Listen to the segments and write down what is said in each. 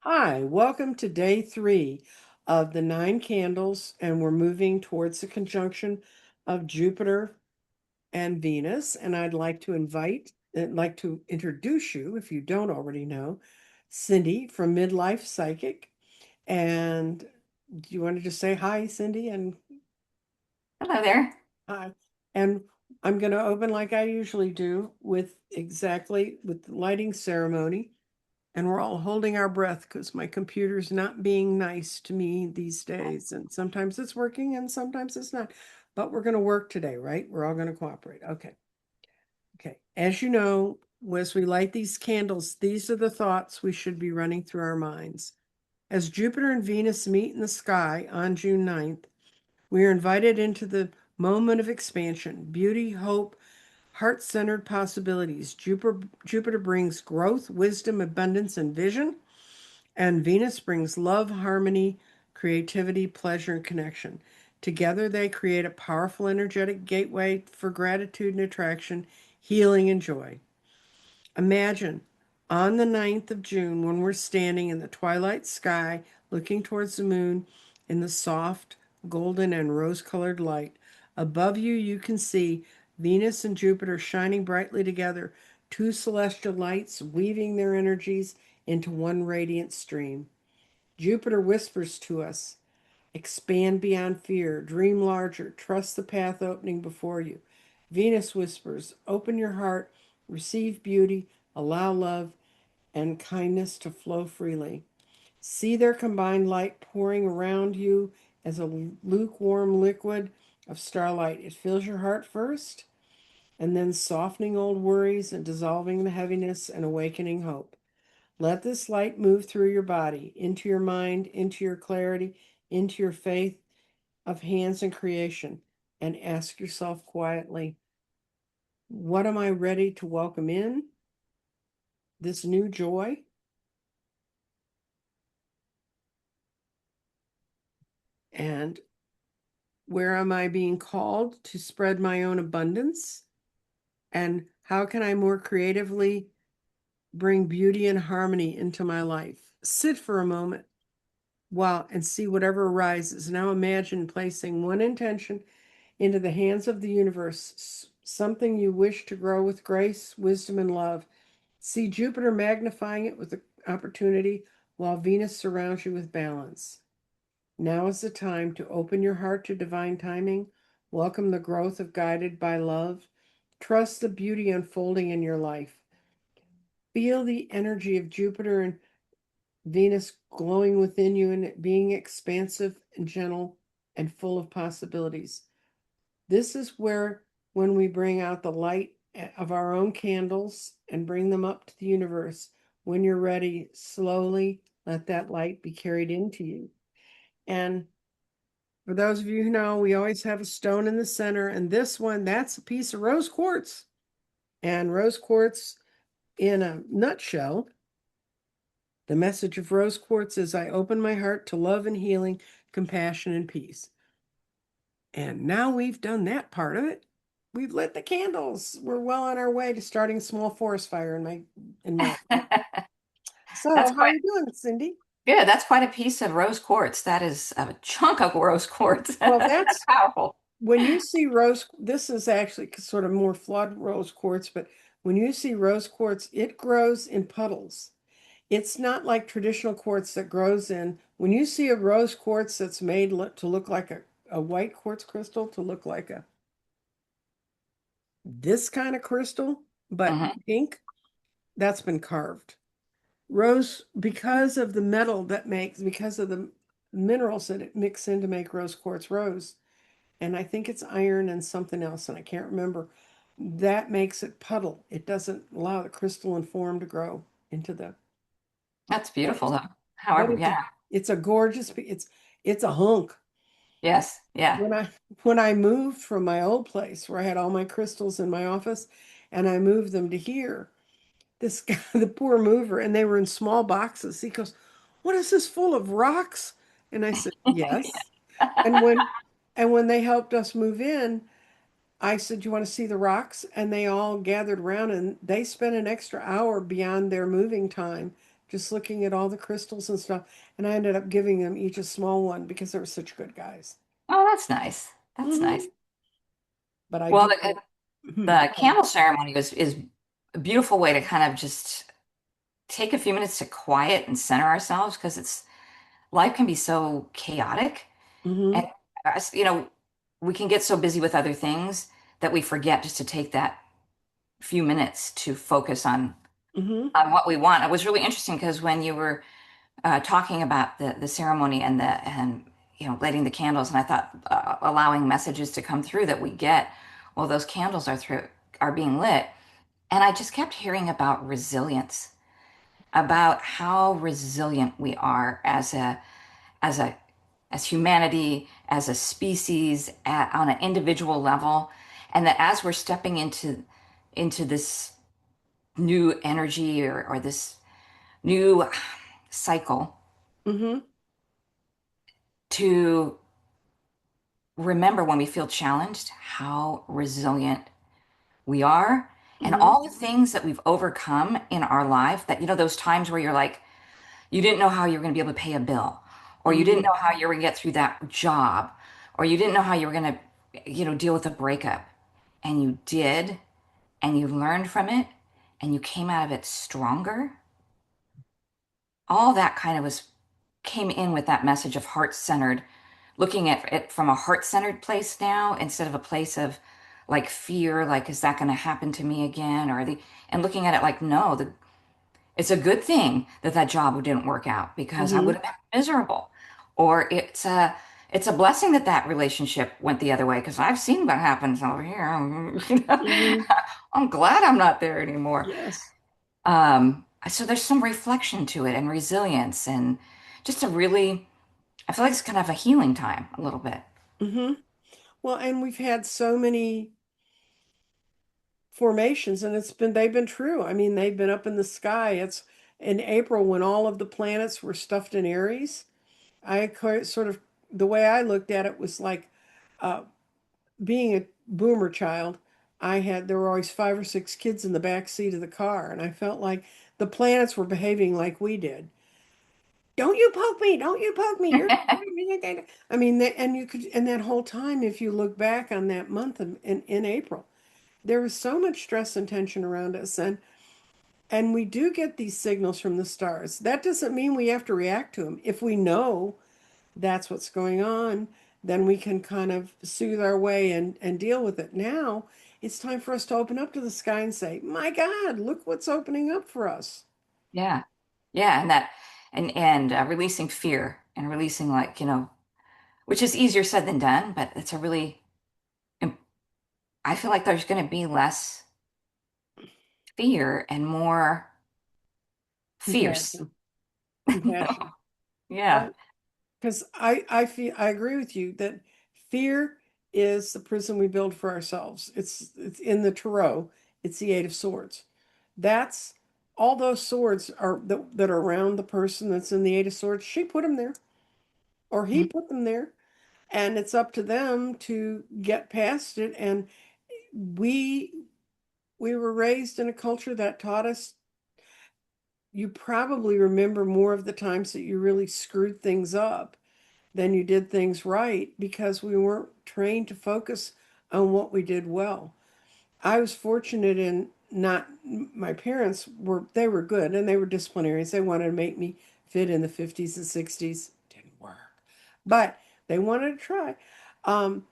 Hi, welcome to day 3 of the 9 candles, and we're moving towards the conjunction of Jupiter and Venus. And I'd like to introduce you, if you don't already know, Cindy from Midlife Psychic. And do you want to just say hi, Cindy? And Hello there. hi. And I'm going to open like I usually do with the lighting ceremony. And we're all holding our breath because my computer's not being nice to me these days. And sometimes it's working and sometimes it's not. But we're going to work today, right? We're all going to cooperate. Okay. Okay. As you know, as we light these candles, these are the thoughts we should be running through our minds. As Jupiter and Venus meet in the sky on June 9th, we are invited into the moment of expansion, beauty, hope, heart-centered possibilities. Jupiter brings growth, wisdom, abundance, and vision. And Venus brings love, harmony, creativity, pleasure, and connection. Together, they create a powerful, energetic gateway for gratitude and attraction, healing, and joy. Imagine on the 9th of June when we're standing in the twilight sky looking towards the moon in the soft, golden, and rose colored light. Above you, you can see Venus and Jupiter shining brightly together, two celestial lights weaving their energies into one radiant stream. Jupiter whispers to us, expand beyond fear, dream larger, trust the path opening before you. Venus whispers, open your heart, receive beauty, allow love and kindness to flow freely. See their combined light pouring around you as a lukewarm liquid of starlight. It fills your heart first, and then softening old worries and dissolving the heaviness and awakening hope. Let this light move through your body, into your mind, into your clarity, into your faith of hands and creation, and ask yourself quietly, what am I ready to welcome in? This new joy? And where am I being called to spread my own abundance? And how can I more creatively bring beauty and harmony into my life? Sit for a moment while and see whatever arises. Now imagine placing one intention into the hands of the universe, something you wish to grow with grace, wisdom, and love. See Jupiter magnifying it with the opportunity while Venus surrounds you with balance. Now is the time to open your heart to divine timing, welcome the growth of guided by love, trust the beauty unfolding in your life. Feel the energy of Jupiter and Venus glowing within you and it being expansive and gentle and full of possibilities. This is where, when we bring out the light of our own candles and bring them up to the universe, when you're ready, slowly let that light be carried into you. And for those of you who know, we always have a stone in the center, and this one, that's a piece of rose quartz. And rose quartz, in a nutshell, the message of rose quartz is I open my heart to love and healing, compassion and peace. And now we've done that part of it. We've lit the candles. We're well on our way to starting a small forest fire in my So, That's how are quite you doing, Cindy? good. That's quite a piece of rose quartz. That is a chunk of rose quartz. Well, That's that's powerful. when you see rose, this is actually sort of more flood rose quartz, but when you see rose quartz, it grows in puddles. It's not like traditional quartz that grows in. When you see a rose quartz that's made to look like a white quartz crystal, to look like a this kind of crystal, but Hmm. pink, that's been carved. Rose, because of the metal that makes, because of the minerals that it mix in to make rose quartz rose, and I think it's iron and something else, and I can't remember. That makes it puddle. It doesn't allow the crystalline form to grow into the That's beautiful quartz. though. But However, yeah. it's a gorgeous. It's a hunk. Yes. Yeah. When I moved from my old place where I had all my crystals in my office, and I moved them to here, this guy, the poor mover, and they were in small boxes. He goes, "What is this full of rocks?" And I said, "Yes." And when they helped us move in, I said, "You want to see the rocks?" And they all gathered around and they spent an extra hour beyond their moving time just looking at all the crystals and stuff. And I ended up giving them each a small one because they were such good guys. Oh, that's nice. That's nice. Hmm. But I Well, do. the candle ceremony is a beautiful way to kind of just take a few minutes to quiet and center ourselves because it's life can be so chaotic. And Hmm. we can get so busy with other things that we forget just to take that few minutes to focus Hmm. on what we want. It was really interesting because when you were talking about the ceremony and lighting the candles, and I thought allowing messages to come through that we get while those candles are being lit, and I just kept hearing about resilience, about how resilient we are as a as humanity, as a species, on an individual level, and that as we're stepping into this new energy or this new cycle, Hmm. to remember when we feel challenged how resilient we are and Hmm. all the things that we've overcome in our life that those times where you're like you didn't know how you were going to be able to pay a bill, or you didn't Hmm. know how you were going to get through that job, or you didn't know how you were going to deal with a breakup, and you did, and you learned from it, and you came out of it stronger. All that kind of was came in with that message of heart-centered, looking at it from a heart-centered place now instead of a place of like fear, like is that going to happen to me again, and looking at it like no, it's a good thing that that job didn't work out because I would Hmm. have been miserable. Or it's a blessing that that relationship went the other way because I've seen what happens over here. Hmm. I'm glad I'm not there anymore. Yes. So there's some reflection to it and resilience and just a really, I feel like it's kind of a healing time a little bit. Hmm. Well, and we've had so many formations, and they've been true. I mean, they've been up in the sky. It's in April when all of the planets were stuffed in Aries. Sort of the way I looked at it was like uh, being a boomer child. There were always 5 or 6 kids in the back seat of the car, and I felt like the planets were behaving like we did. Don't you poke me! Don't you poke me! You're. I mean, and you could, and that whole time, if you look back on that month in April, there was so much stress and tension around us, and we do get these signals from the stars. That doesn't mean we have to react to them. If we know that's what's going on, then we can kind of soothe our way and deal with it. Now it's time for us to open up to the sky and say, my God, look what's opening up for us. Yeah. Yeah. And releasing fear and releasing which is easier said than done, but it's a really, I feel like there's going to be less fear and more fierce. Compassion. Compassion. Yeah. Because I agree with you that fear is the prison we build for ourselves. It's in the tarot. It's the Eight of Swords. That's all those swords that are around the person that's in the Eight of Swords. She put them there, or he Mm. put them there, and it's up to them to get past it. And we we were raised in a culture that taught us. You probably remember more of the times that you really screwed things up than you did things right because we weren't trained to focus on what we did well. I was fortunate in not my parents they were good and they were disciplinarians. They wanted to make me fit in the 50s and 60s. Didn't work. But they wanted to try. Um,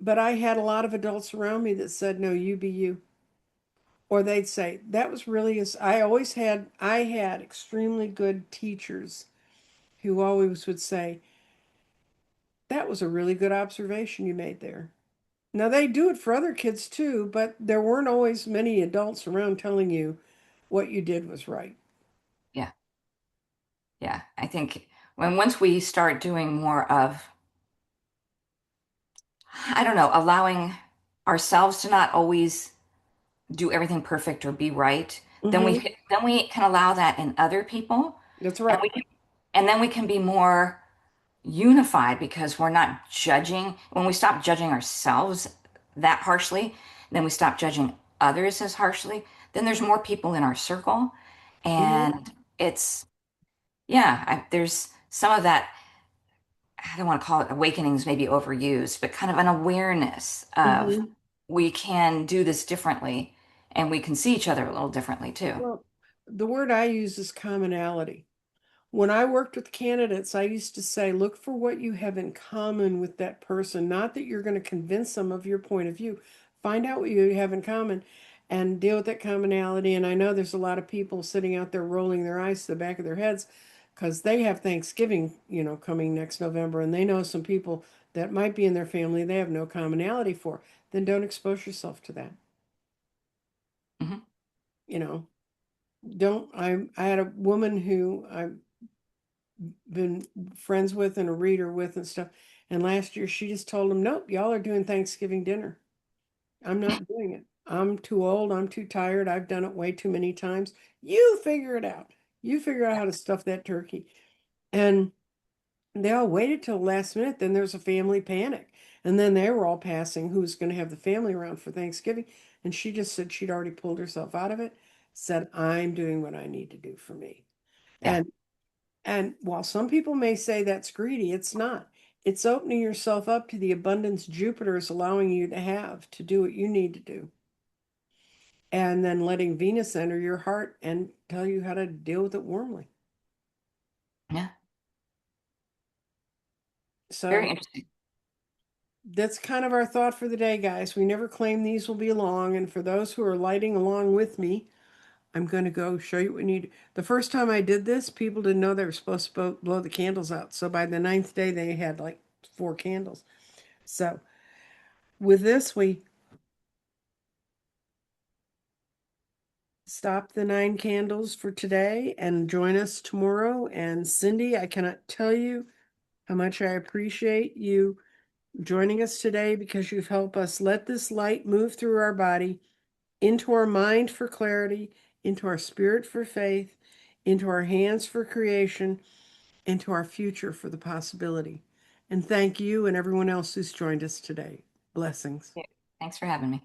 but I had a lot of adults around me that said, "No, you be you." Or they'd say, "That was really I had extremely good teachers who always would say, that was a really good observation you made there." Now they do it for other kids too, but there weren't always many adults around telling you what you did was right. Yeah. Yeah. I think once we start doing more of, I don't know, allowing ourselves to not always do everything perfect or be right, Hmm. then we can allow that in other people, That's and right. and then we can be more unified because we're not judging. When we stop judging ourselves that harshly, then we stop judging others as harshly, then there's more people in our circle, Hmm. and it's Yeah, there's some of that. I don't want to call it awakenings, maybe overused, but kind of an awareness of Hmm. we can do this differently and we can see each other a little differently too. Well, the word I use is commonality. When I worked with candidates, I used to say, look for what you have in common with that person. Not that you're going to convince them of your point of view. Find out what you have in common and deal with that commonality. And I know there's a lot of people sitting out there rolling their eyes to the back of their heads because they have Thanksgiving, coming next November, and they know some people that might be in their family they have no commonality for. Then don't expose yourself to that. Hmm. You know, don't I had a woman who I've been friends with and a reader with and stuff. And last year she just told him, nope, y'all are doing Thanksgiving dinner. I'm not doing it. I'm too old. I'm too tired. I've done it way too many times. You figure it out. You figure out how to stuff that turkey. And they all waited till the last minute. Then there's a family panic. And then they were all passing who's going to have the family around for Thanksgiving. And she just said she'd already pulled herself out of it, said, I'm doing what I need to do for me. Yeah. And while some people may say that's greedy, it's not. It's opening yourself up to the abundance Jupiter is allowing you to have to do what you need to do. And then letting Venus enter your heart and tell you how to deal with it warmly. Yeah. Very So interesting. that's kind of our thought for the day, guys. We never claim these will be long. And for those who are lighting along with me, I'm going to go show you what we need. The first time I did this, people didn't know they were supposed to blow the candles out. So by the ninth day, they had like 4 candles. So with this, we stop the 9 candles for today and join us tomorrow. And Cindy, I cannot tell you how much I appreciate you joining us today because you've helped us let this light move through our body into our mind for clarity, into our spirit for faith, into our hands for creation, into our future for the possibility. And thank you and everyone else who's joined us today. Blessings. Yeah. Thanks for having me.